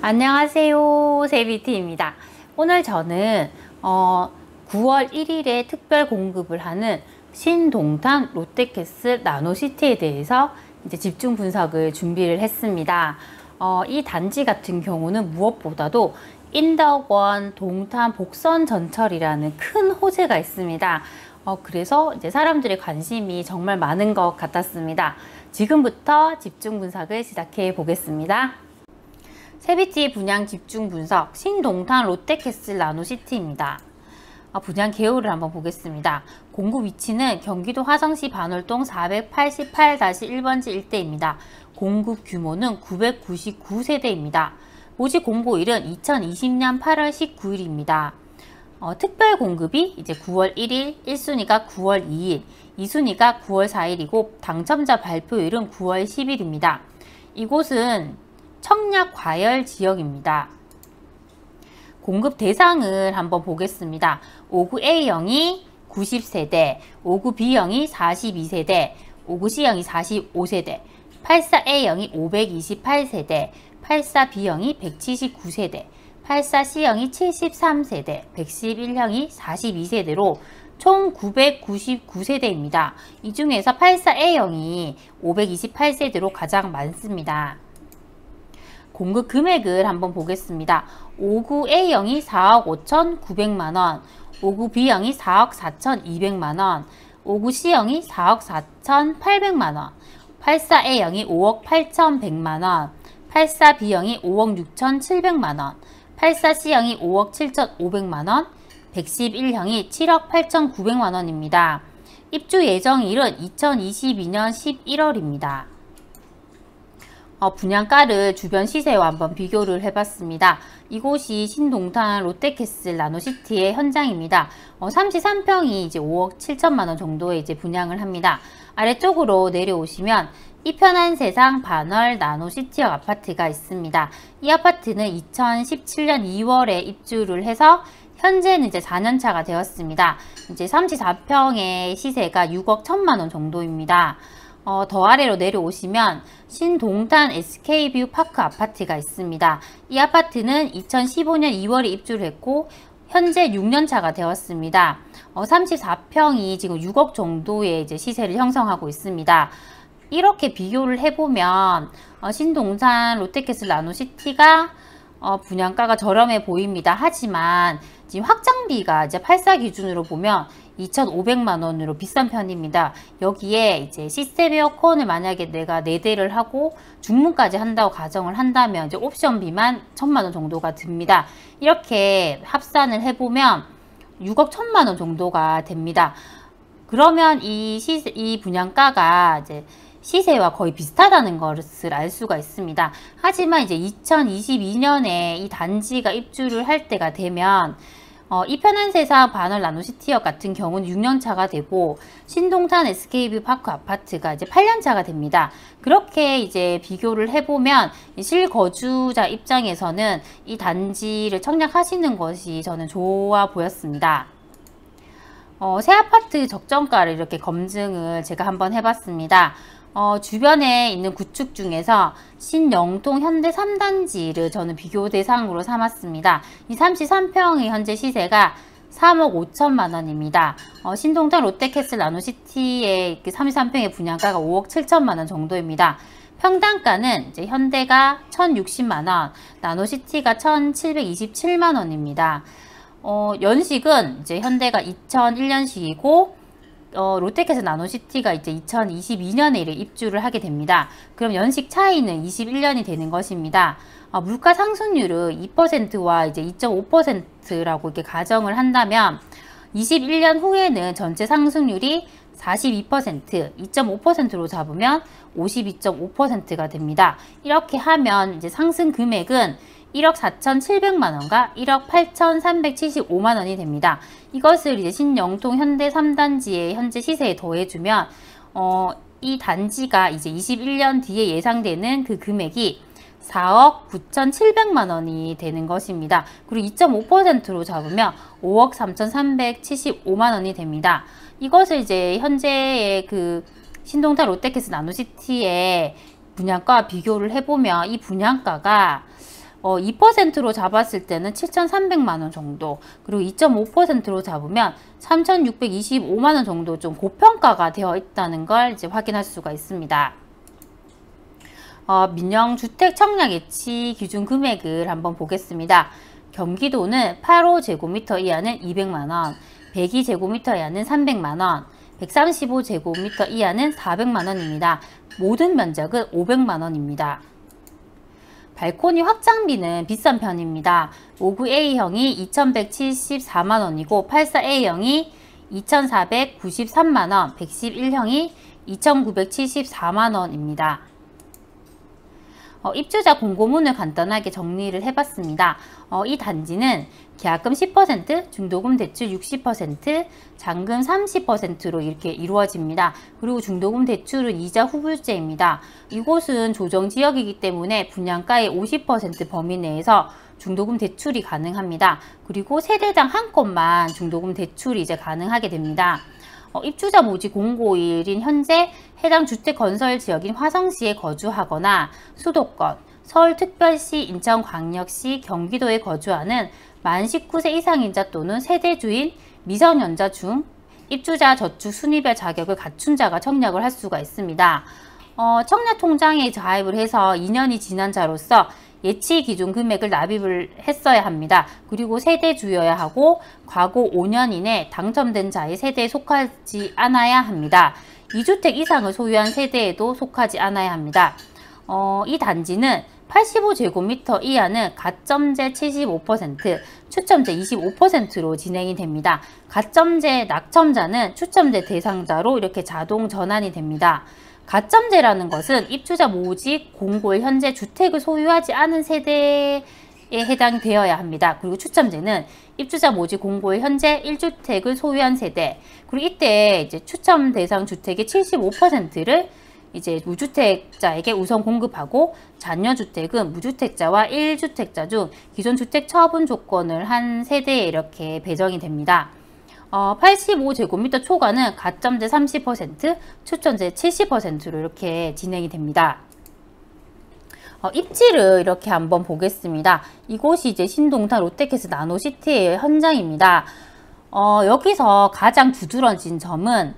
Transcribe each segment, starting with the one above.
안녕하세요, 세비티입니다. 오늘 저는 9월 1일에 특별 공급을 하는 신동탄 롯데캐슬 나노시티에 대해서 이제 집중 분석을 준비를 했습니다. 이 단지 같은 경우는 무엇보다도 인덕원 동탄 복선 전철이라는 큰 호재가 있습니다. 그래서 이제 사람들의 관심이 정말 많은 것 같았습니다. 지금부터 집중 분석을 시작해 보겠습니다. 세비티 분양 집중 분석 신동탄 롯데캐슬 나노시티입니다. 분양 개요를 한번 보겠습니다. 공급 위치는 경기도 화성시 반월동 488-1번지 일대입니다. 공급 규모는 999세대입니다. 모집 공고일은 2020년 8월 19일입니다. 특별 공급이 이제 9월 1일, 1순위가 9월 2일, 2순위가 9월 4일이고 당첨자 발표일은 9월 10일입니다. 이곳은 청약 과열 지역입니다. 공급 대상을 한번 보겠습니다. 5구 A형이 90세대, 5구 B형이 42세대, 5구 C형이 45세대, 84A형이 528세대, 84B형이 179세대, 84C형이 73세대, 111형이 42세대로 총 999세대입니다. 이 중에서 84A형이 528세대로 가장 많습니다. 공급 금액을 한번 보겠습니다. 5구 A형이 4억 5,900만원, 5구 B형이 4억 4,200만원, 5구 C형이 4억 4,800만원, 84A형이 5억 8,100만원, 84B형이 5억 6,700만원, 84C형이 5억 7,500만원, 111형이 7억 8,900만원입니다. 입주 예정일은 2022년 11월입니다. 분양가를 주변 시세와 한번 비교를 해봤습니다. 이곳이 신동탄 롯데캐슬 나노시티의 현장입니다. 33평이 이제 5억 7천만원 정도에 이제 분양을 합니다. 아래쪽으로 내려오시면 이편한 세상 반월 나노시티역 아파트가 있습니다. 이 아파트는 2017년 2월에 입주를 해서 현재는 이제 4년차가 되었습니다. 이제 34평의 시세가 6억 1천만원 정도입니다. 더 아래로 내려오시면 신동탄 SK뷰 파크 아파트가 있습니다. 이 아파트는 2015년 2월에 입주를 했고 현재 6년차가 되었습니다. 34평이 지금 6억 정도의 이제 시세를 형성하고 있습니다. 이렇게 비교를 해보면 신동탄 롯데캐슬 나노시티가 분양가가 저렴해 보입니다. 하지만 지금 확장비가 이제 84 기준으로 보면 2,500만원으로 비싼 편입니다. 여기에 이제 시스템 에어컨을 만약에 내가 4대를 하고 중문까지 한다고 가정을 한다면 이제 옵션비만 1,000만원 정도가 듭니다. 이렇게 합산을 해보면 6억 1,000만원 정도가 됩니다. 그러면 이 분양가가 이제 시세와 거의 비슷하다는 것을 알 수가 있습니다. 하지만 이제 2022년에 이 단지가 입주를 할 때가 되면 이편한 세상 반월 나노시티역 같은 경우는 6년차가 되고 신동탄 SK뷰 파크 아파트가 이제 8년차가 됩니다. 그렇게 이제 비교를 해보면 실거주자 입장에서는 이 단지를 청약하시는 것이 저는 좋아 보였습니다. 새 아파트 적정가를 이렇게 검증을 제가 한번 해봤습니다. 주변에 있는 구축 중에서 신영통 현대 3단지를 저는 비교 대상으로 삼았습니다. 이 33평의 현재 시세가 3억 5천만원입니다. 신동탄 롯데캐슬 나노시티의 33평의 분양가가 5억 7천만원 정도입니다. 평당가는 이제 현대가 1,060만원, 나노시티가 1,727만원입니다. 연식은 이제 현대가 2001년식이고 롯데캐슬 나노시티가 이제 2022년에 입주를 하게 됩니다. 그럼 연식 차이는 21년이 되는 것입니다. 물가 상승률은 2%와 이제 2.5%라고 이렇게 가정을 한다면 21년 후에는 전체 상승률이 42%, 2.5%로 잡으면 52.5%가 됩니다. 이렇게 하면 이제 상승 금액은 1억 4,700만원과 1억 8,375만원이 됩니다. 이것을 이제 신영통 현대 3단지의 현재 시세에 더해주면 이 단지가 이제 21년 뒤에 예상되는 그 금액이 4억 9,700만원이 되는 것입니다. 그리고 2.5%로 잡으면 5억 3,375만원이 됩니다. 이것을 이제 현재의 그 신동탄 롯데캐슬 나노시티의 분양가와 비교를 해보면 이 분양가가 2%로 잡았을 때는 7,300만 원 정도, 그리고 2.5%로 잡으면 3,625만 원 정도 좀 고평가가 되어 있다는 걸 이제 확인할 수가 있습니다. 민영주택 청약 예치 기준 금액을 한번 보겠습니다. 경기도는 8호제곱미터 이하는 200만원, 102제곱미터 이하는 300만원, 135제곱미터 이하는 400만원입니다. 모든 면적은 500만원입니다. 발코니 확장비는 비싼 편입니다. 59A형이 2,174만원이고 84A형이 2,493만원, 111형이 2,974만원입니다. 입주자 공고문을 간단하게 정리를 해봤습니다. 이 단지는 계약금 10%, 중도금 대출 60%, 잔금 30%로 이렇게 이루어집니다. 그리고 중도금 대출은 이자 후불제입니다. 이곳은 조정지역이기 때문에 분양가의 50% 범위 내에서 중도금 대출이 가능합니다. 그리고 세대당 한 건만 중도금 대출이 이제 가능하게 됩니다. 입주자 모집 공고일인 현재 해당 주택 건설 지역인 화성시에 거주하거나 수도권, 서울특별시, 인천광역시, 경기도에 거주하는 만 19세 이상인자 또는 세대주인, 미성년자 중 입주자 저축 순위별 자격을 갖춘 자가 청약을 할 수가 있습니다. 청약통장에 가입을 해서 2년이 지난 자로서 예치 기준 금액을 납입을 했어야 합니다. 그리고 세대주여야 하고 과거 5년 이내 당첨된 자의 세대에 속하지 않아야 합니다. 2주택 이상을 소유한 세대에도 속하지 않아야 합니다. 이 단지는 85제곱미터 이하는 가점제 75%, 추첨제 25%로 진행이 됩니다. 가점제 낙첨자는 추첨제 대상자로 이렇게 자동 전환이 됩니다. 가점제라는 것은 입주자 모집 공고일 현재 주택을 소유하지 않은 세대에 해당되어야 합니다. 그리고 추첨제는 입주자 모집 공고일 현재 1주택을 소유한 세대, 그리고 이때 이제 추첨 대상 주택의 75%를 이제 무주택자에게 우선 공급하고 잔여주택은 무주택자와 1주택자 중 기존 주택 처분 조건을 한 세대에 이렇게 배정이 됩니다. 85제곱미터 초과는 가점제 30%, 추첨제 70%로 이렇게 진행이 됩니다. 입지를 이렇게 한번 보겠습니다. 이곳이 이제 신동탄 롯데캐슬 나노시티의 현장입니다. 여기서 가장 두드러진 점은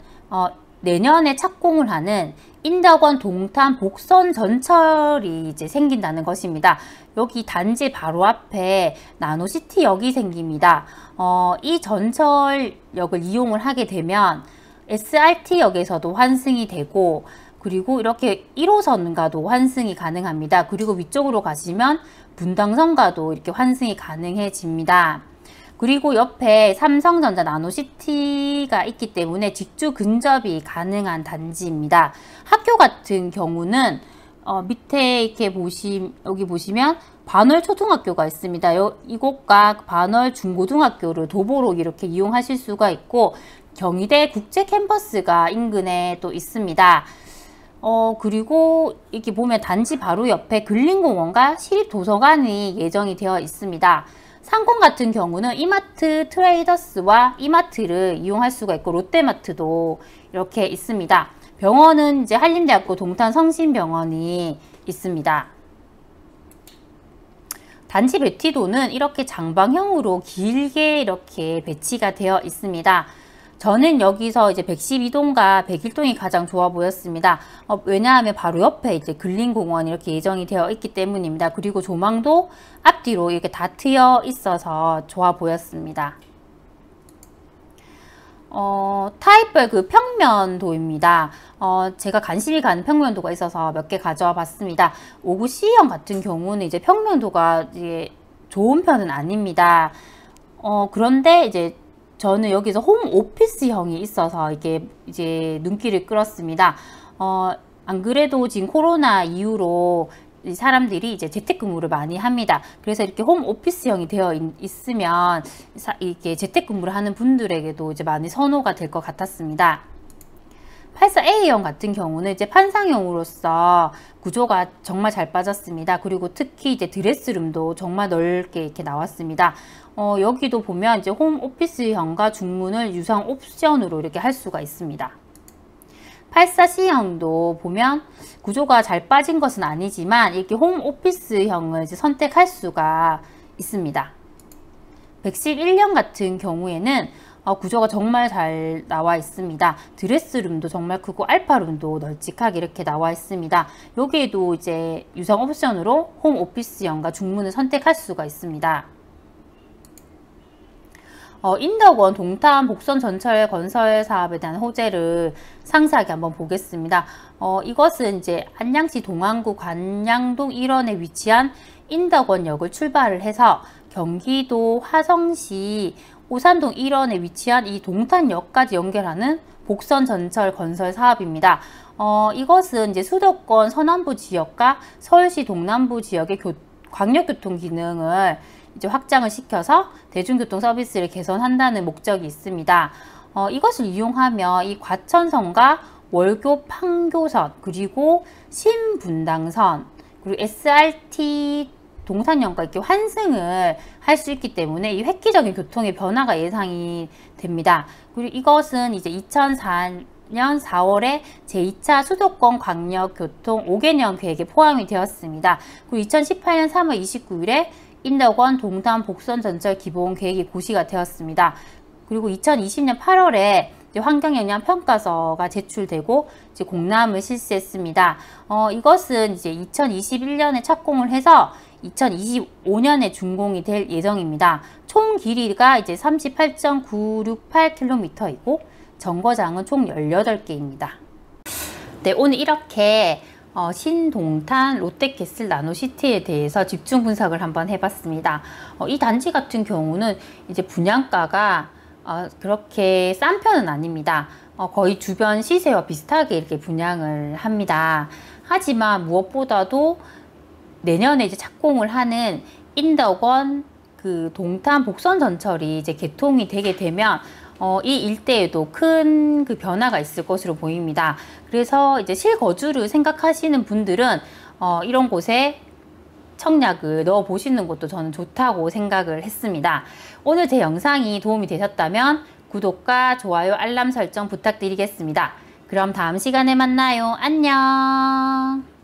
내년에 착공을 하는 인덕원 동탄 복선 전철이 이제 생긴다는 것입니다. 여기 단지 바로 앞에 나노시티역이 생깁니다. 이 전철역을 이용을 하게 되면 SRT역에서도 환승이 되고, 그리고 이렇게 1호선과도 환승이 가능합니다. 그리고 위쪽으로 가시면 분당선과도 이렇게 환승이 가능해집니다. 그리고 옆에 삼성전자 나노시티가 있기 때문에 직주 근접이 가능한 단지입니다. 학교 같은 경우는 밑에 이렇게 여기 보시면 반월 초등학교가 있습니다. 이곳과 반월 중고등학교를 도보로 이렇게 이용하실 수가 있고, 경희대 국제 캠퍼스가 인근에 또 있습니다. 그리고 이렇게 보면 단지 바로 옆에 근린공원과 시립도서관이 예정이 되어 있습니다. 상권 같은 경우는 이마트 트레이더스와 이마트를 이용할 수가 있고, 롯데마트도 이렇게 있습니다. 병원은 이제 한림대학교 동탄 성심병원이 있습니다. 단지 배치도는 이렇게 장방형으로 길게 이렇게 배치가 되어 있습니다. 저는 여기서 이제 112동과 101동이 가장 좋아 보였습니다. 왜냐하면 바로 옆에 이제 근린공원이 이렇게 예정이 되어 있기 때문입니다. 그리고 조망도 앞뒤로 이렇게 다 트여 있어서 좋아 보였습니다. 타입별 그 평면도입니다. 제가 관심이 가는 평면도가 있어서 몇 개 가져와 봤습니다. 59 C형 같은 경우는 이제 평면도가 이제 좋은 편은 아닙니다. 그런데 이제 저는 여기서 홈 오피스형이 있어서 이게 이제 눈길을 끌었습니다. 안 그래도 지금 코로나 이후로 사람들이 이제 재택근무를 많이 합니다. 그래서 이렇게 홈 오피스형이 되어 있으면 이렇게 재택근무를 하는 분들에게도 이제 많이 선호가 될 것 같았습니다. 84A형 같은 경우는 이제 판상형으로서 구조가 정말 잘 빠졌습니다. 그리고 특히 이제 드레스룸도 정말 넓게 이렇게 나왔습니다. 여기도 보면 이제 홈 오피스형과 중문을 유상 옵션으로 이렇게 할 수가 있습니다. 84C형도 보면 구조가 잘 빠진 것은 아니지만 이렇게 홈오피스형을 이제 선택할 수가 있습니다. 111형 같은 경우에는 구조가 정말 잘 나와 있습니다. 드레스룸도 정말 크고 알파룸도 널찍하게 이렇게 나와 있습니다. 여기에도 이제 유상 옵션으로 홈오피스형과 중문을 선택할 수가 있습니다. 인덕원 동탄 복선 전철 건설 사업에 대한 호재를 상세하게 한번 보겠습니다. 이것은 이제 안양시 동안구 관양동 1원에 위치한 인덕원역을 출발을 해서 경기도 화성시 오산동 1원에 위치한 이 동탄역까지 연결하는 복선 전철 건설 사업입니다. 이것은 이제 수도권 서남부 지역과 서울시 동남부 지역의 광역교통 기능을 이제 확장을 시켜서 대중교통 서비스를 개선한다는 목적이 있습니다. 이것을 이용하면 이 과천선과 월교 판교선 그리고 신분당선 그리고 SRT 동탄역과 이렇게 환승을 할 수 있기 때문에 이 획기적인 교통의 변화가 예상이 됩니다. 그리고 이것은 이제 2004년 4월에 제2차 수도권 광역교통 5개년 계획에 포함이 되었습니다. 그리고 2018년 3월 29일에 인덕원 동탄 복선 전철 기본 계획이 고시가 되었습니다. 그리고 2020년 8월에 환경영향 평가서가 제출되고 이제 공람을 실시했습니다. 이것은 이제 2021년에 착공을 해서 2025년에 준공이 될 예정입니다. 총 길이가 이제 38.968km이고 정거장은 총 18개입니다. 네, 오늘 이렇게 신동탄 롯데캐슬 나노시티에 대해서 집중 분석을 한번 해봤습니다. 이 단지 같은 경우는 이제 분양가가 그렇게 싼 편은 아닙니다. 거의 주변 시세와 비슷하게 이렇게 분양을 합니다. 하지만 무엇보다도 내년에 이제 착공을 하는 인덕원 그 동탄 복선 전철이 이제 개통이 되게 되면 이 일대에도 큰 그 변화가 있을 것으로 보입니다. 그래서 이제 실거주를 생각하시는 분들은 이런 곳에 청약을 넣어 보시는 것도 저는 좋다고 생각을 했습니다. 오늘 제 영상이 도움이 되셨다면 구독과 좋아요, 알람 설정 부탁드리겠습니다. 그럼 다음 시간에 만나요. 안녕.